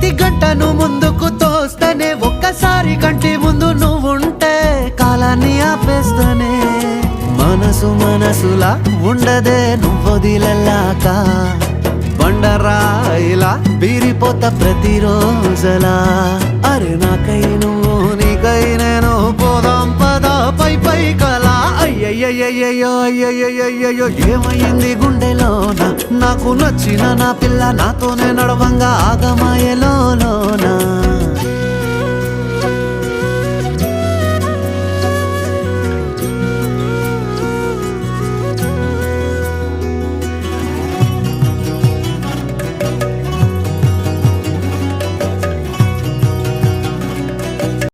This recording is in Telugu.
ప్రతి గంటను ముందుకు తోస్తేనే ఒక్కసారి కంటి ముందు నువ్వుంటే కాలాన్ని ఆపేస్తానే మనసులా ఉండదే నువ్వొదిలెళ్ళాక బండరాయిలా బీరిపోతా ప్రతిరోజలా అరే నాకై నువ్వు నీకై నేను పోదాం పదా పై కలా అయ్యయ్యయ్యో అయ్యయ్యయ్యో ఏమైంది గుండెలోన నాకు నచ్చిన నా పిల్ల నాతోనే నడవంగా ఆగమాయలోనా